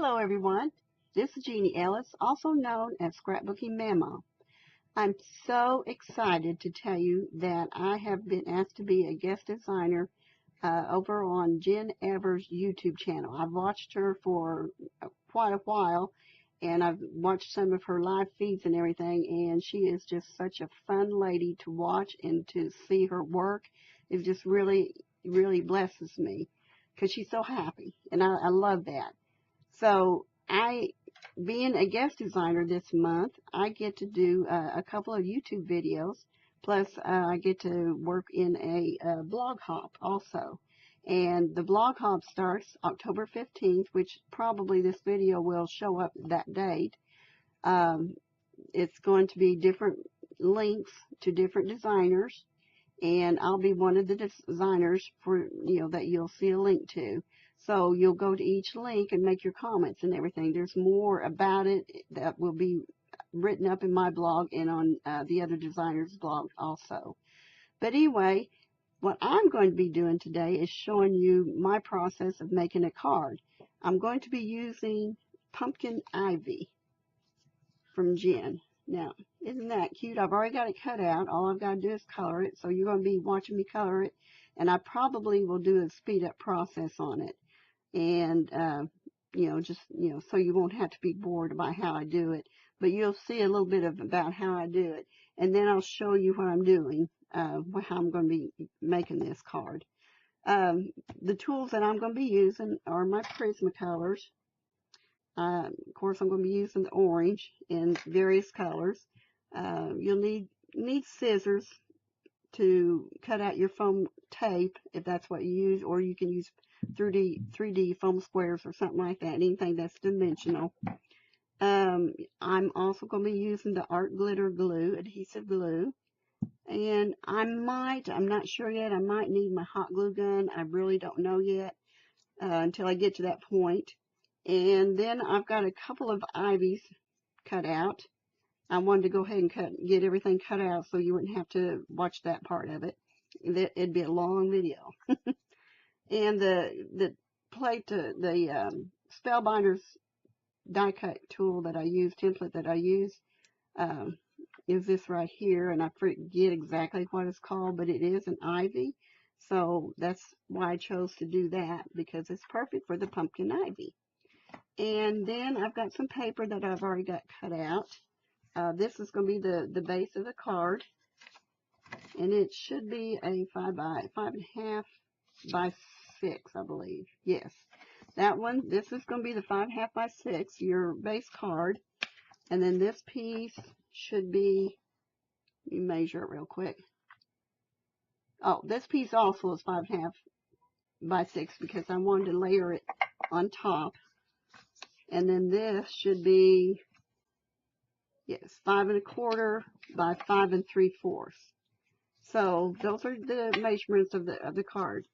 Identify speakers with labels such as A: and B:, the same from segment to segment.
A: Hello everyone, this is Jeannie Ellis, also known as Scrapbooking Mama. I'm so excited to tell you that I have been asked to be a guest designer over on Jen Evers' YouTube channel. I've watched her for quite a while, and I've watched some of her live feeds and everything, and she is just such a fun lady to watch, and to see her work. It just really, really blesses me because she's so happy, and I love that. So being a guest designer this month, I get to do a couple of YouTube videos, plus I get to work in a blog hop also. And the blog hop starts October 15th, which probably this video will show up that date. Um, it's going to be different links to different designers, and I'll be one of the designers that you'll see a link to. So you'll go to each link and make your comments and everything. There's more about it that will be written up in my blog and on the other designers' blog also. But anyway, what I'm going to be doing today is showing you my process of making a card. I'm going to be using Pumpkin Ivy from Jen. Now, isn't that cute? I've already got it cut out. All I've got to do is color it. So you're going to be watching me color it. And I probably will do a speed up process on it. And, so you won't have to be bored about how I do it. But you'll see a little bit about how I do it. And then I'll show you what I'm doing, how I'm going to be making this card. The tools that I'm going to be using are my Prismacolors. Of course, I'm going to be using the orange in various colors. You'll need scissors to cut out your foam tape if that's what you use, or you can use 3D foam squares or something like that, anything that's dimensional. I'm also going to be using the art glitter glue, adhesive glue. And I'm not sure yet, I might need my hot glue gun. I really don't know yet until I get to that point. And then I've got a couple of ivies cut out. I wanted to go ahead and get everything cut out so you wouldn't have to watch that part of it. It'd be a long video. And the Spellbinders die cut tool that I use, template that I use, is this right here, and I forget exactly what it's called, but it is an ivy. So that's why I chose to do that, because it's perfect for the pumpkin ivy. And then I've got some paper that I've already got cut out. This is going to be the base of the card, and it should be a 5.5 by 6, I believe. Yes, that one. This is going to be the 5.5 by 6, your base card. And then this piece should be, let me measure it real quick. Oh, this piece also is 5.5 by 6 because I wanted to layer it on top. And then this should be, yes, 5.25 by 5 3/4. So those are the measurements of the card.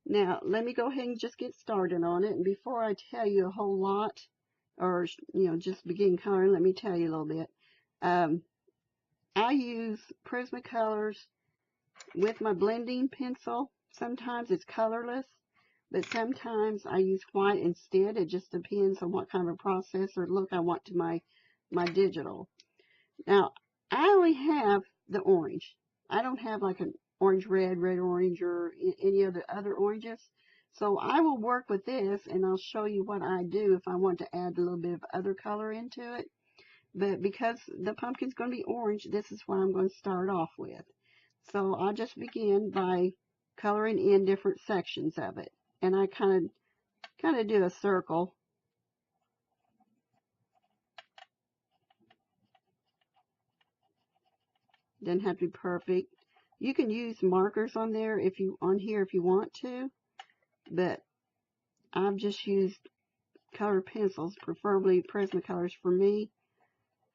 A: Now let me go ahead and just get started on it. And before I tell you a whole lot, or just begin coloring, let me tell you a little bit. I use Prismacolors with my blending pencil. Sometimes it's colorless, but sometimes I use white instead. It just depends on what kind of process or look I want to my digital. Now, I only have the orange. I don't have like an orange red, red orange, or any of the other oranges. So I will work with this, and I'll show you what I do if I want to add a little bit of other color into it. But because the pumpkin's going to be orange, this is what I'm going to start off with. So I'll just begin by coloring in different sections of it. And I kind of do a circle. Doesn't have to be perfect. You can use markers on here if you want to, but I've just used colored pencils, preferably Prismacolors for me,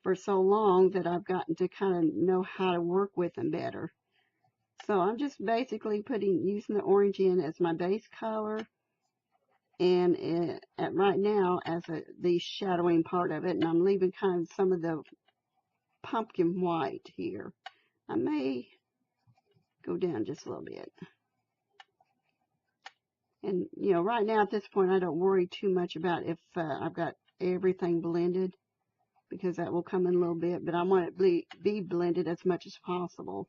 A: for so long that I've gotten to kind of know how to work with them better. So I'm just basically using the orange in as my base color, and right now as the shadowing part of it, and I'm leaving kind of some of the pumpkin white here. I may go down just a little bit. And, you know, right now at this point, I don't worry too much about if I've got everything blended, because that will come in a little bit, but I want it to be blended as much as possible.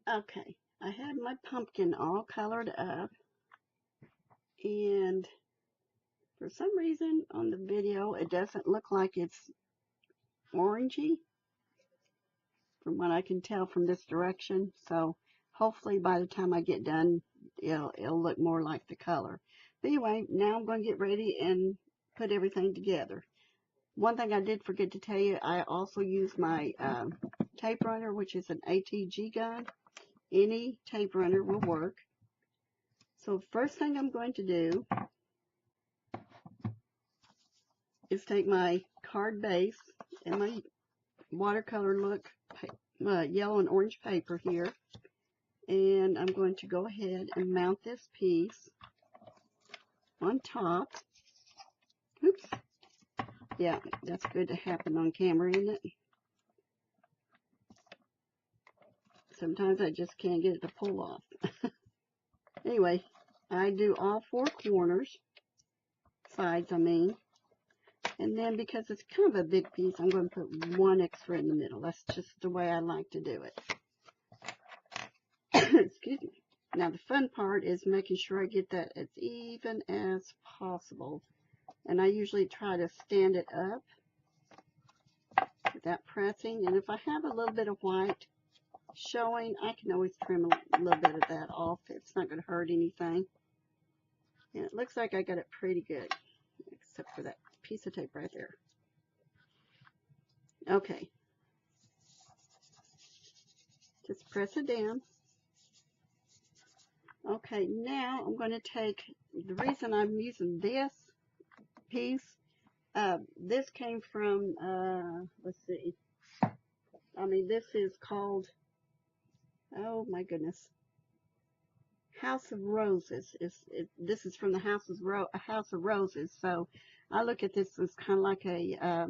A: Okay, I have my pumpkin all colored up, and for some reason on the video it doesn't look like it's orangey from what I can tell from this direction. So hopefully by the time I get done, it'll look more like the color. But anyway, now I'm going to get ready and put everything together. One thing I did forget to tell you, I also use my tape runner, which is an ATG gun. Any tape runner will work. So first thing I'm going to do is take my card base and my watercolor look yellow and orange paper here, and I'm going to go ahead and mount this piece on top. Oops. Yeah, that's good to happen on camera, isn't it? Sometimes I just can't get it to pull off. Anyway, I do all 4 corners, sides I mean, and then because it's kind of a big piece, I'm going to put 1 extra in the middle. That's just the way I like to do it. Excuse me. Now the fun part is making sure I get that as even as possible. And I usually try to stand it up without pressing. And if I have a little bit of white showing, I can always trim a little bit of that off. It's not going to hurt anything. And it looks like I got it pretty good, except for that piece of tape right there. Okay. Just press it down. Okay, now I'm going to take, the reason I'm using this piece, this came from, let's see, I mean, this is called, oh my goodness, House of Roses. This is from the House of Roses. So I look at this as kind of like a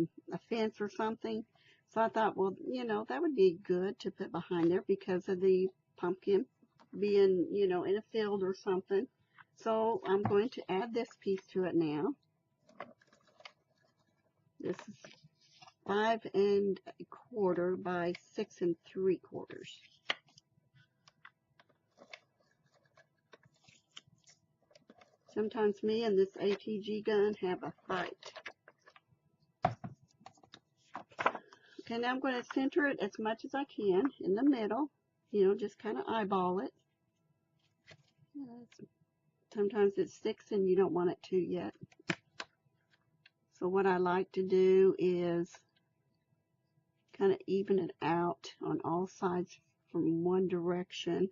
A: fence or something. So I thought, well, you know, that would be good to put behind there because of the pumpkin being, you know, in a field or something. So I'm going to add this piece to it now. This is 5 1/4 by 6 3/4. Sometimes me and this ATG gun have a fight. Okay, now I'm going to center it as much as I can in the middle. You know, just kind of eyeball it. Sometimes it sticks and you don't want it to yet. So what I like to do is kind of even it out on all sides from one direction.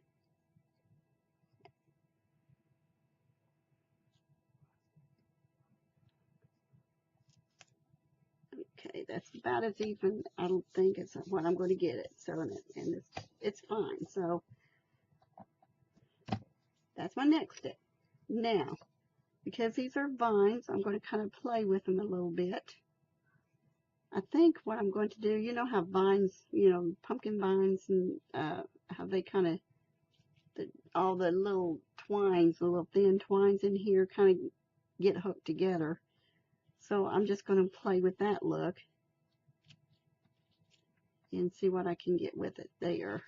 A: Okay, that's about as even, I don't think, it's what I'm going to get it. So, and it's fine. So that's my next step. Now, because these are vines, I'm going to kind of play with them a little bit. I think what I'm going to do, you know how vines, you know, pumpkin vines, and how they kind of, all the little twines, the little thin twines in here kind of get hooked together. So I'm just going to play with that look and see what I can get with it there.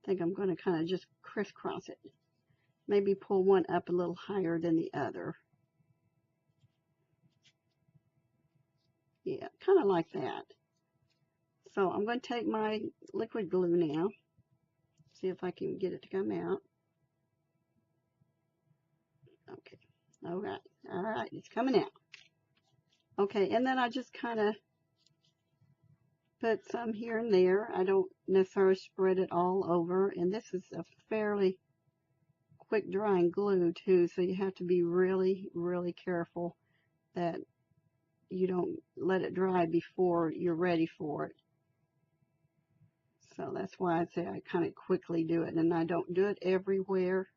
A: I think I'm going to kind of just crisscross it. Maybe pull one up a little higher than the other. Yeah, kind of like that. So I'm going to take my liquid glue now. See if I can get it to come out. Okay. All right. All right. It's coming out. Okay. And then I just kind of put some here and there. I don't necessarily spread it all over. And this is a fairly quick drying glue too. So you have to be really, really careful that you don't let it dry before you're ready for it. So that's why I say I kind of quickly do it. And I don't do it everywhere,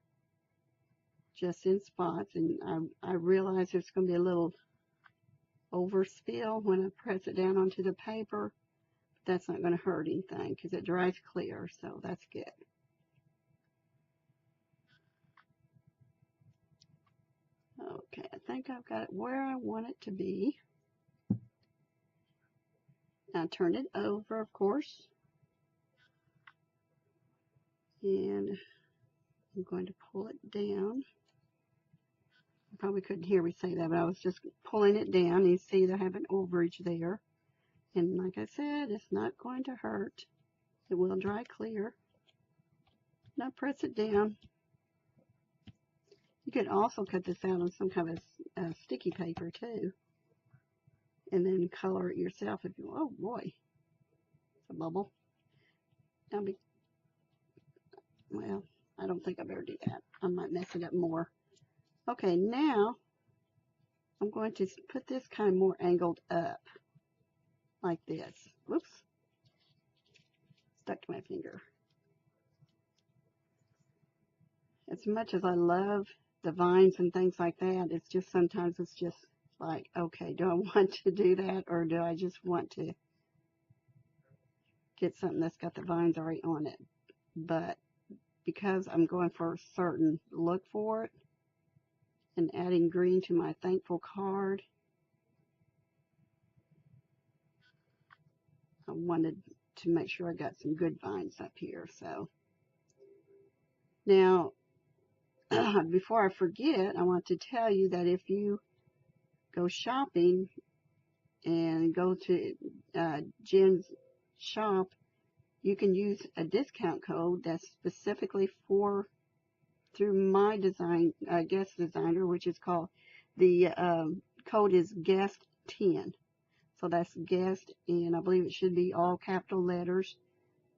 A: just in spots. And I realize there's going to be a little overspill when I press it down onto the paper. But that's not going to hurt anything because it dries clear. So that's good. Okay, I think I've got it where I want it to be. Now turn it over, of course. And I'm going to pull it down. You probably couldn't hear me say that, but I was just pulling it down. You see I have an overage there. And like I said, it's not going to hurt. It will dry clear. Now press it down. You could also cut this out on some kind of sticky paper too. And then color it yourself if you, oh boy, it's a bubble. Well, I don't think I better do that. I might mess it up more. Okay, now I'm going to put this kind of more angled up, like this. Whoops, stuck to my finger. as much as I love the vines and things like that, it's just sometimes it's just like, okay, do I want to do that, or do I just want to get something that's got the vines already on it? But because I'm going for a certain look for it and adding green to my thankful card, I wanted to make sure I got some good vines up here. So now, before I forget, I want to tell you that if you go shopping and go to Jen's shop, you can use a discount code that's specifically through my guest designer, which is called, the code is guest 10. So that's guest, and I believe it should be all capital letters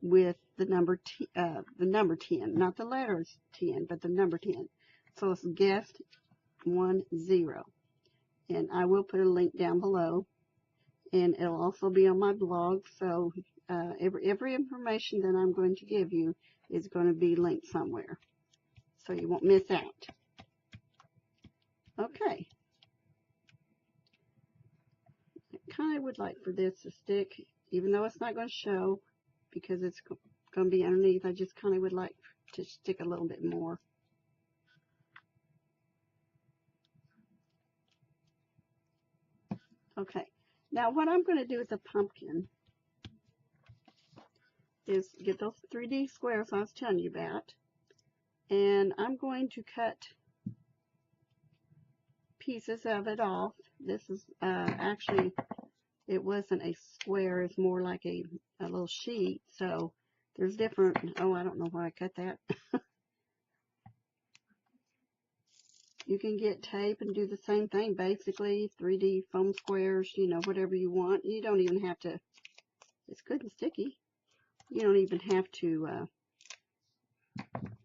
A: with the number 10, not the letters 10, but the number 10. So it's guest 10, and I will put a link down below, and it'll also be on my blog. So every information that I'm going to give you is going to be linked somewhere, so you won't miss out. Okay, I kind of would like for this to stick, even though it's not going to show because it's going to be underneath. I just kind of would like to stick a little bit more. Okay, now what I'm going to do with the pumpkin is get those 3D squares I was telling you about, and I'm going to cut pieces of it off. This is actually, it wasn't a square, it's more like a little sheet, so there's different, oh, I don't know why I cut that. You can get tape and do the same thing, basically, 3D foam squares, you know, whatever you want. You don't even have to, it's good and sticky. You don't even have to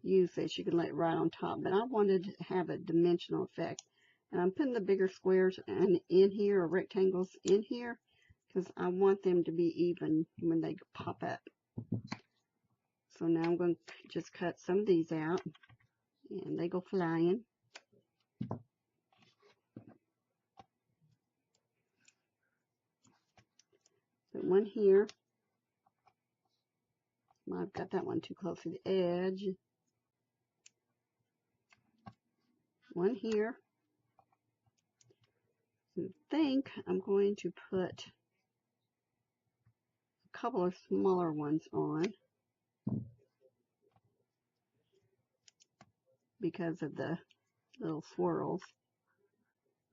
A: use this. You can lay it right on top, but I wanted to have a dimensional effect. And I'm putting the bigger squares in here, or rectangles in here, because I want them to be even when they pop up. So now I'm going to just cut some of these out, and they go flying. Put one here. I've got that one too close to the edge. One here. I think I'm going to put a couple of smaller ones on because of the little swirls.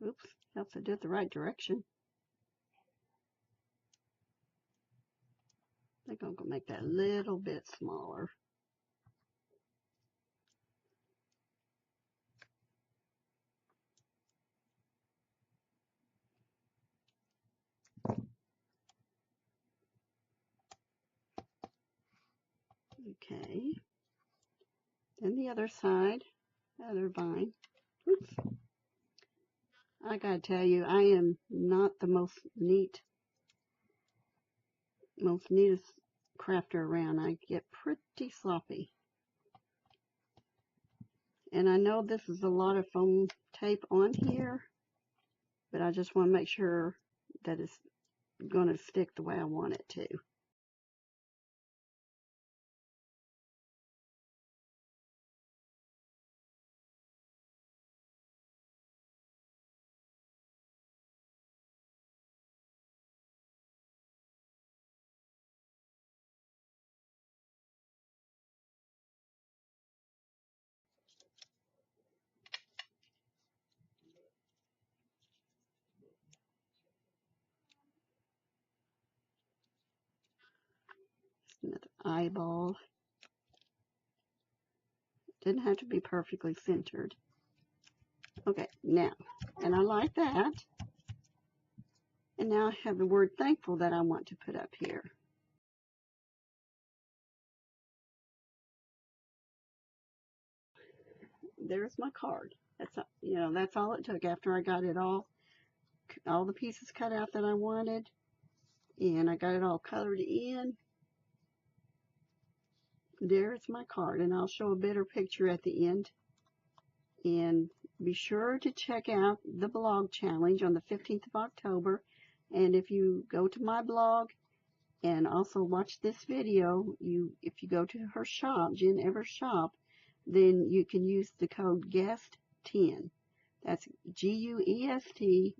A: Oops, helps I do it the right direction. I think I'm going to make that a little bit smaller. Okay. Then the other side, the other vine. Oops. I gotta tell you, I am not the most neatest crafter around. I get pretty sloppy. And I know this is a lot of foam tape on here, but I just want to make sure that it's going to stick the way I want it to. Another eyeball. Didn't have to be perfectly centered. Okay, now, and I like that. And now I have the word thankful that I want to put up here. There's my card. That's all it took after I got it all the pieces cut out that I wanted, and I got it all colored in. There's my card, and I'll show a better picture at the end And be sure to check out the blog challenge on the 15th of October. And if you go to my blog and also watch this video, if you go to her shop, Jen Evers' shop, then you can use the code GUEST10. That's GUEST10.